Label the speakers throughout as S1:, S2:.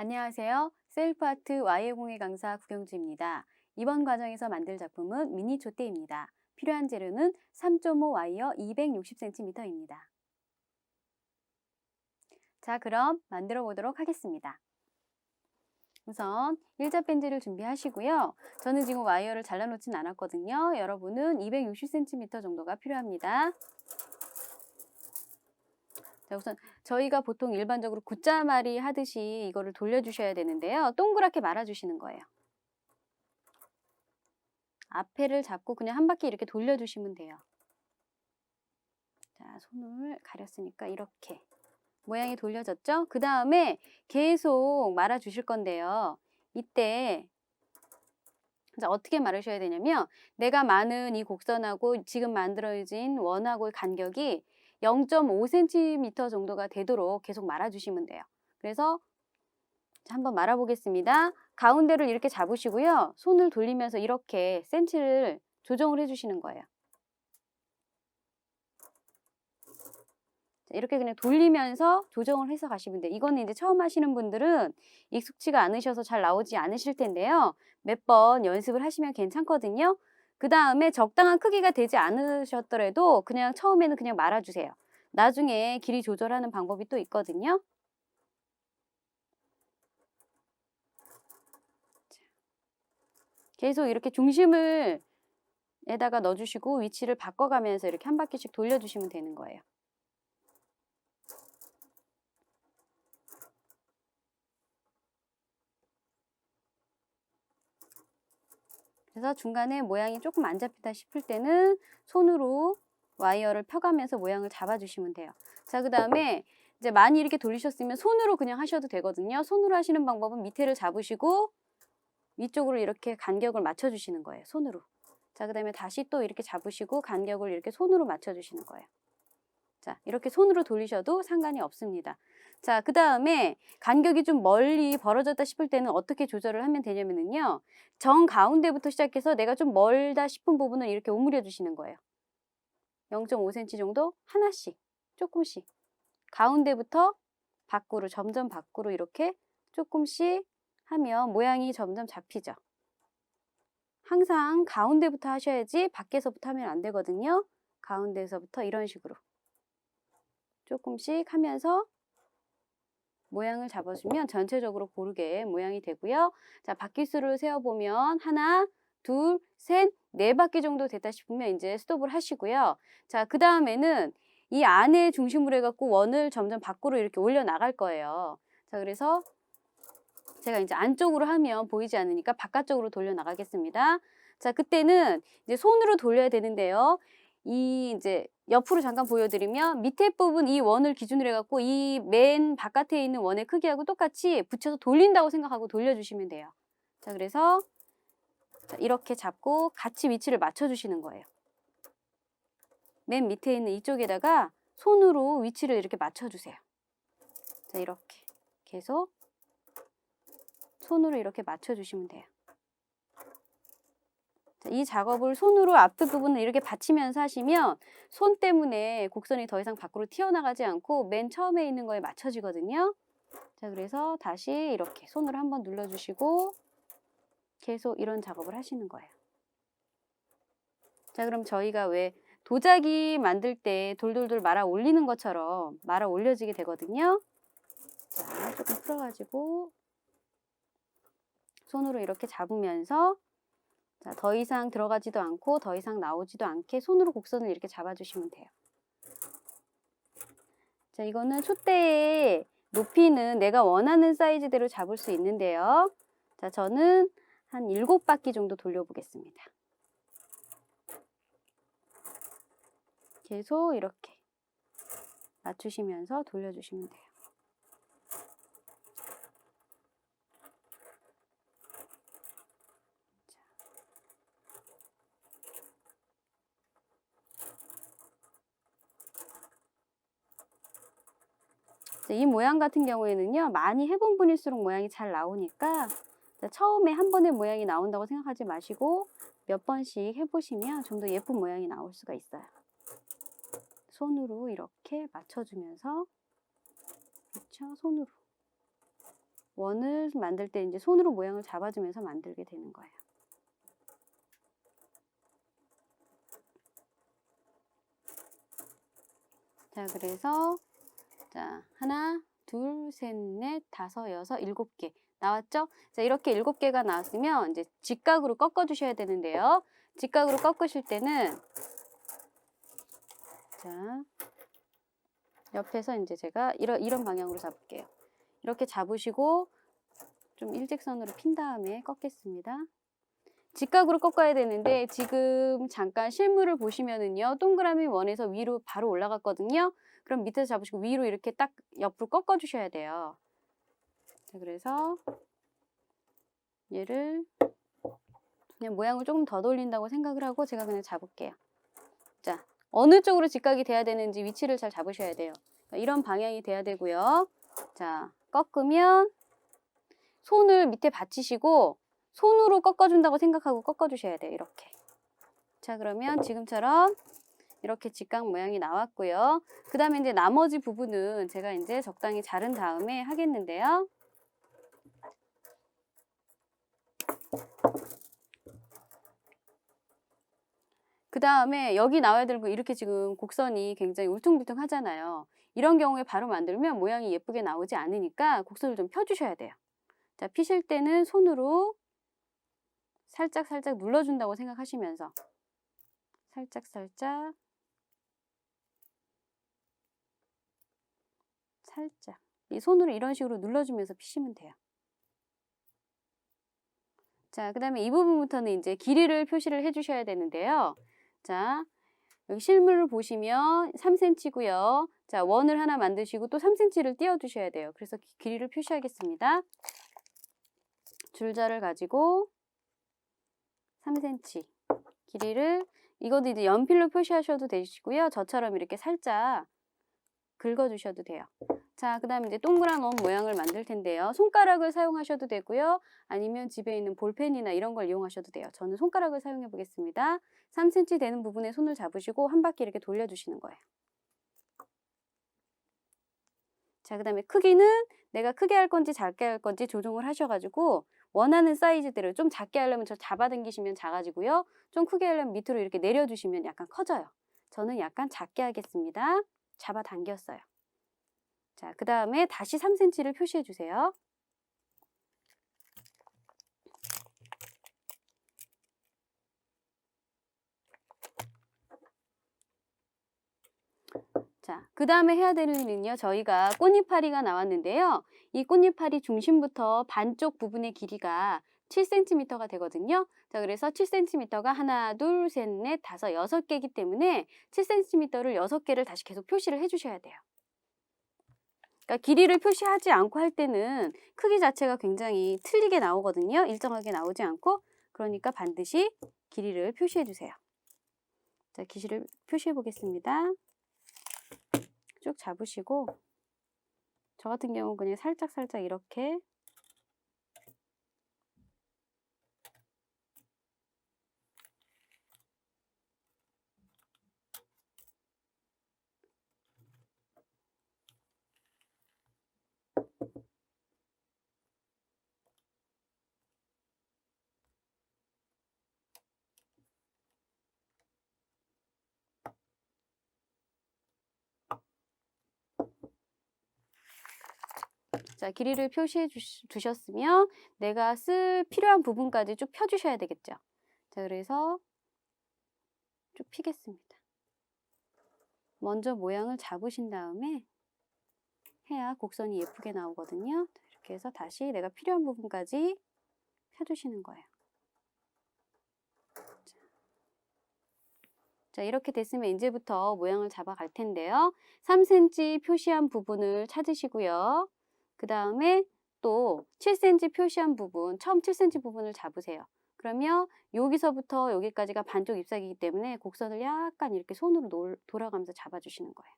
S1: 안녕하세요. 셀프아트 Y공예 강사 구경주입니다. 이번 과정에서 만들 작품은 미니 촛대입니다. 필요한 재료는 3.5 와이어 260cm입니다. 자, 그럼 만들어 보도록 하겠습니다. 우선 일자 밴드를 준비하시고요. 저는 지금 와이어를 잘라놓진 않았거든요. 여러분은 260cm 정도가 필요합니다. 자, 우선 저희가 보통 일반적으로 굿자말이 하듯이 이거를 돌려주셔야 되는데요. 동그랗게 말아주시는 거예요. 앞에를 잡고 그냥 한 바퀴 이렇게 돌려주시면 돼요. 자, 손을 가렸으니까 이렇게 모양이 돌려졌죠? 그 다음에 계속 말아주실 건데요. 이때 어떻게 말으셔야 되냐면 내가 마는 이 곡선하고 지금 만들어진 원하고의 간격이 0.5cm 정도가 되도록 계속 말아주시면 돼요. 그래서 한번 말아보겠습니다. 가운데를 이렇게 잡으시고요. 손을 돌리면서 이렇게 센치를 조정을 해주시는 거예요. 이렇게 그냥 돌리면서 조정을 해서 가시면 돼요. 이거는 이제 처음 하시는 분들은 익숙치가 않으셔서 잘 나오지 않으실 텐데요. 몇 번 연습을 하시면 괜찮거든요. 그 다음에 적당한 크기가 되지 않으셨더라도 그냥 처음에는 그냥 말아주세요. 나중에 길이 조절하는 방법이 또 있거든요. 계속 이렇게 중심을 에다가 넣어주시고 위치를 바꿔가면서 이렇게 한 바퀴씩 돌려주시면 되는 거예요. 그래서 중간에 모양이 조금 안 잡히다 싶을 때는 손으로 와이어를 펴가면서 모양을 잡아주시면 돼요. 자, 그 다음에 이제 많이 이렇게 돌리셨으면 손으로 그냥 하셔도 되거든요. 손으로 하시는 방법은 밑에를 잡으시고 위쪽으로 이렇게 간격을 맞춰주시는 거예요. 손으로. 자, 그 다음에 다시 또 이렇게 잡으시고 간격을 이렇게 손으로 맞춰주시는 거예요. 자, 이렇게 손으로 돌리셔도 상관이 없습니다. 자, 그 다음에 간격이 좀 멀리 벌어졌다 싶을 때는 어떻게 조절을 하면 되냐면요. 정 가운데부터 시작해서 내가 좀 멀다 싶은 부분을 이렇게 오므려 주시는 거예요. 0.5cm 정도 하나씩, 조금씩. 가운데부터 밖으로, 점점 밖으로 이렇게 조금씩 하면 모양이 점점 잡히죠. 항상 가운데부터 하셔야지 밖에서부터 하면 안 되거든요. 가운데서부터 이런 식으로. 조금씩 하면서 모양을 잡아주면 전체적으로 고르게 모양이 되고요. 자, 바퀴수를 세어보면 하나, 둘, 셋, 네 바퀴 정도 됐다 싶으면 이제 스톱을 하시고요. 자, 그 다음에는 이 안에 중심으로 해갖고 원을 점점 밖으로 이렇게 올려 나갈 거예요. 자, 그래서 제가 이제 안쪽으로 하면 보이지 않으니까 바깥쪽으로 돌려 나가겠습니다. 자, 그때는 이제 손으로 돌려야 되는데요. 이 이제 옆으로 잠깐 보여드리면 밑에 부분 이 원을 기준으로 해갖고 이 맨 바깥에 있는 원의 크기하고 똑같이 붙여서 돌린다고 생각하고 돌려주시면 돼요. 자, 그래서 이렇게 잡고 같이 위치를 맞춰주시는 거예요. 맨 밑에 있는 이쪽에다가 손으로 위치를 이렇게 맞춰주세요. 자, 이렇게 계속 손으로 이렇게 맞춰주시면 돼요. 자, 이 작업을 손으로 앞부분을 이렇게 받치면서 하시면 손 때문에 곡선이 더 이상 밖으로 튀어나가지 않고 맨 처음에 있는 거에 맞춰지거든요. 자, 그래서 다시 이렇게 손으로 한번 눌러주시고 계속 이런 작업을 하시는 거예요. 자, 그럼 저희가 왜 도자기 만들 때 돌돌돌 말아 올리는 것처럼 말아 올려지게 되거든요. 자, 조금 풀어가지고 손으로 이렇게 잡으면서 자, 더 이상 들어가지도 않고 더 이상 나오지도 않게 손으로 곡선을 이렇게 잡아주시면 돼요. 자, 이거는 촛대의 높이는 내가 원하는 사이즈대로 잡을 수 있는데요. 자, 저는 한 7바퀴 정도 돌려보겠습니다. 계속 이렇게 맞추시면서 돌려주시면 돼요. 이 모양 같은 경우에는요, 많이 해본 분일수록 모양이 잘 나오니까 처음에 한 번에 모양이 나온다고 생각하지 마시고 몇 번씩 해보시면 좀 더 예쁜 모양이 나올 수가 있어요. 손으로 이렇게 맞춰주면서, 그렇죠? 손으로 원을 만들 때 이제 손으로 모양을 잡아주면서 만들게 되는 거예요. 자, 그래서 자, 하나, 둘, 셋, 넷, 다섯, 여섯, 일곱 개 나왔죠? 자, 이렇게 7개가 나왔으면 이제 직각으로 꺾어 주셔야 되는데요. 직각으로 꺾으실 때는 자, 옆에서 이제 제가 이런 방향으로 잡을게요. 이렇게 잡으시고 좀 일직선으로 핀 다음에 꺾겠습니다. 직각으로 꺾어야 되는데 지금 잠깐 실물을 보시면은요, 동그라미 원에서 위로 바로 올라갔거든요. 그럼 밑에서 잡으시고 위로 이렇게 딱 옆으로 꺾어 주셔야 돼요. 자, 그래서 얘를 그냥 모양을 조금 더 돌린다고 생각을 하고 제가 그냥 잡을게요. 자, 어느 쪽으로 직각이 돼야 되는지 위치를 잘 잡으셔야 돼요. 이런 방향이 돼야 되고요. 자, 꺾으면 손을 밑에 받치시고 손으로 꺾어준다고 생각하고 꺾어주셔야 돼요. 이렇게. 자, 그러면 지금처럼 이렇게 직각 모양이 나왔고요. 그 다음에 이제 나머지 부분은 제가 이제 적당히 자른 다음에 하겠는데요. 그 다음에 여기 나와야 되고 이렇게 지금 곡선이 굉장히 울퉁불퉁 하잖아요. 이런 경우에 바로 만들면 모양이 예쁘게 나오지 않으니까 곡선을 좀 펴주셔야 돼요. 자, 피실 때는 손으로 살짝 눌러준다고 생각하시면서 살짝 이 손으로 이런 식으로 눌러주면서 피시면 돼요. 자, 그 다음에 이 부분부터는 이제 길이를 표시를 해주셔야 되는데요. 자, 여기 실물을 보시면 3cm고요. 자, 원을 하나 만드시고 또 3cm를 띄워주셔야 돼요. 그래서 길이를 표시하겠습니다. 줄자를 가지고 3cm 길이를, 이것도 이제 연필로 표시하셔도 되시고요. 저처럼 이렇게 살짝 긁어주셔도 돼요. 자, 그 다음에 이제 동그란 원 모양을 만들 텐데요. 손가락을 사용하셔도 되고요. 아니면 집에 있는 볼펜이나 이런 걸 이용하셔도 돼요. 저는 손가락을 사용해 보겠습니다. 3cm 되는 부분에 손을 잡으시고 한 바퀴 이렇게 돌려주시는 거예요. 자, 그 다음에 크기는 내가 크게 할 건지 작게 할 건지 조정을 하셔가지고 원하는 사이즈대로, 좀 작게 하려면 저 잡아당기시면 작아지고요. 좀 크게 하려면 밑으로 이렇게 내려주시면 약간 커져요. 저는 약간 작게 하겠습니다. 잡아당겼어요. 자, 그 다음에 다시 3cm를 표시해 주세요. 자, 그 다음에 해야 되는 일은요, 저희가 꽃잎파리가 나왔는데요. 이 꽃잎파리 중심부터 반쪽 부분의 길이가 7cm가 되거든요. 자, 그래서 7cm가 하나, 둘, 셋, 넷, 다섯, 6개이기 때문에 7cm를 6개를 다시 계속 표시를 해주셔야 돼요. 그러니까 길이를 표시하지 않고 할 때는 크기 자체가 굉장히 틀리게 나오거든요. 일정하게 나오지 않고. 그러니까 반드시 길이를 표시해 주세요. 자, 길이를 표시해 보겠습니다. 쭉 잡으시고, 저 같은 경우 그냥 살짝 이렇게 자, 길이를 표시해 두셨으면 내가 쓸 필요한 부분까지 쭉 펴주셔야 되겠죠. 자, 그래서 쭉 피겠습니다. 먼저 모양을 잡으신 다음에 해야 곡선이 예쁘게 나오거든요. 이렇게 해서 다시 내가 필요한 부분까지 펴주시는 거예요. 자, 이렇게 됐으면 이제부터 모양을 잡아 갈 텐데요. 3cm 표시한 부분을 찾으시고요. 그 다음에 또 7cm 표시한 부분, 처음 7cm 부분을 잡으세요. 그러면 여기서부터 여기까지가 반쪽 잎사귀이기 때문에 곡선을 약간 이렇게 손으로 돌아가면서 잡아주시는 거예요.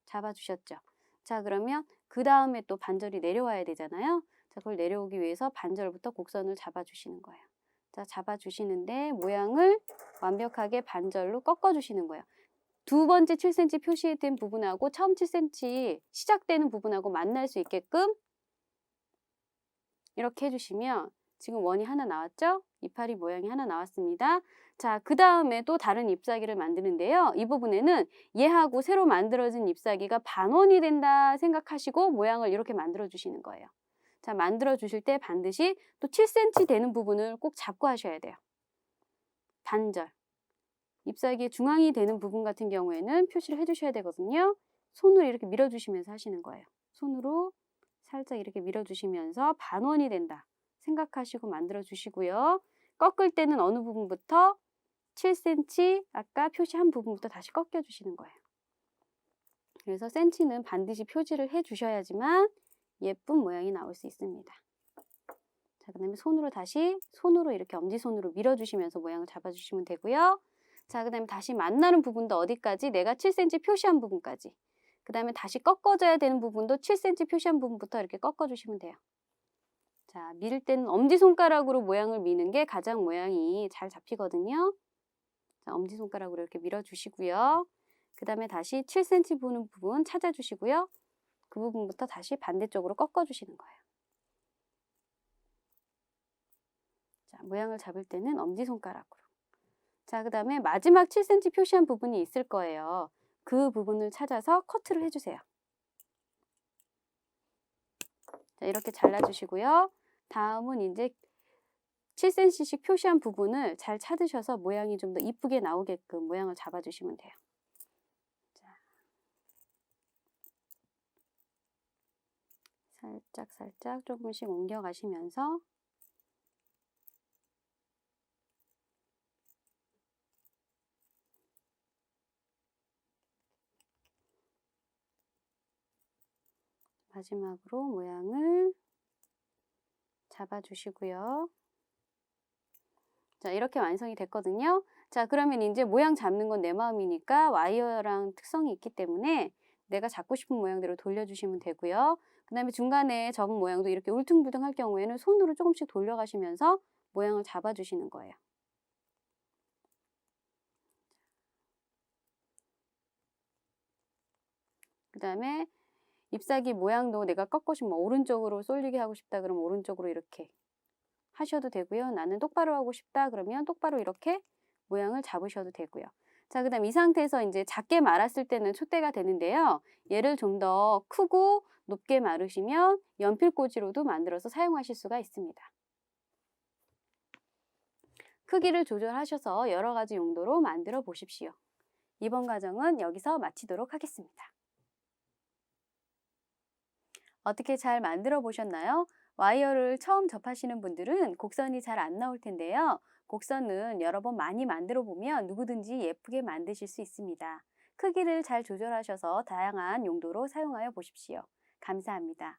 S1: 잡아주셨죠? 자, 그러면 그 다음에 또 반절이 내려와야 되잖아요. 자, 그걸 내려오기 위해서 반절부터 곡선을 잡아주시는 거예요. 자, 잡아주시는데 모양을 완벽하게 반절로 꺾어주시는 거예요. 두 번째 7cm 표시된 부분하고 처음 7cm 시작되는 부분하고 만날 수 있게끔 이렇게 해주시면 지금 원이 하나 나왔죠? 이파리 모양이 하나 나왔습니다. 자, 그 다음에 또 다른 잎사귀를 만드는데요. 이 부분에는 얘하고 새로 만들어진 잎사귀가 반원이 된다 생각하시고 모양을 이렇게 만들어 주시는 거예요. 자, 만들어 주실 때 반드시 또 7cm 되는 부분을 꼭 잡고 하셔야 돼요. 반절. 잎사귀의 중앙이 되는 부분 같은 경우에는 표시를 해주셔야 되거든요. 손으로 이렇게 밀어주시면서 하시는 거예요. 손으로 살짝 이렇게 밀어주시면서 반원이 된다 생각하시고 만들어 주시고요. 꺾을 때는 어느 부분부터 7cm 아까 표시한 부분부터 다시 꺾여 주시는 거예요. 그래서 cm는 반드시 표시를 해 주셔야지만 예쁜 모양이 나올 수 있습니다. 자, 그 다음에 손으로 이렇게 엄지손으로 밀어주시면서 모양을 잡아주시면 되고요. 자, 그 다음에 다시 만나는 부분도 어디까지? 내가 7cm 표시한 부분까지. 그 다음에 다시 꺾어줘야 되는 부분도 7cm 표시한 부분부터 이렇게 꺾어주시면 돼요. 자, 밀 때는 엄지손가락으로 모양을 미는 게 가장 모양이 잘 잡히거든요. 자, 엄지손가락으로 이렇게 밀어주시고요. 그 다음에 다시 7cm 보는 부분 찾아주시고요. 그 부분부터 다시 반대쪽으로 꺾어주시는 거예요. 자, 모양을 잡을 때는 엄지손가락으로. 자, 그 다음에 마지막 7cm 표시한 부분이 있을 거예요. 그 부분을 찾아서 커트를 해주세요. 자, 이렇게 잘라주시고요. 다음은 이제 7cm씩 표시한 부분을 잘 찾으셔서 모양이 좀 더 이쁘게 나오게끔 모양을 잡아주시면 돼요. 자, 살짝 조금씩 옮겨가시면서 마지막으로 모양을 잡아주시고요. 자, 이렇게 완성이 됐거든요. 자, 그러면 이제 모양 잡는 건 내 마음이니까 와이어랑 특성이 있기 때문에 내가 잡고 싶은 모양대로 돌려주시면 되고요. 그 다음에 중간에 접은 모양도 이렇게 울퉁불퉁 할 경우에는 손으로 조금씩 돌려가시면서 모양을 잡아주시는 거예요. 그 다음에 잎사귀 모양도 내가 꺾고 싶으면 오른쪽으로 쏠리게 하고 싶다 그러면 오른쪽으로 이렇게 하셔도 되고요. 나는 똑바로 하고 싶다 그러면 똑바로 이렇게 모양을 잡으셔도 되고요. 자, 그 다음 이 상태에서 이제 작게 말았을 때는 촛대가 되는데요. 얘를 좀 더 크고 높게 마르시면 연필꽂이로도 만들어서 사용하실 수가 있습니다. 크기를 조절하셔서 여러 가지 용도로 만들어 보십시오. 이번 과정은 여기서 마치도록 하겠습니다. 어떻게 잘 만들어 보셨나요? 와이어를 처음 접하시는 분들은 곡선이 잘 안 나올 텐데요. 곡선은 여러 번 많이 만들어 보면 누구든지 예쁘게 만드실 수 있습니다. 크기를 잘 조절하셔서 다양한 용도로 사용하여 보십시오. 감사합니다.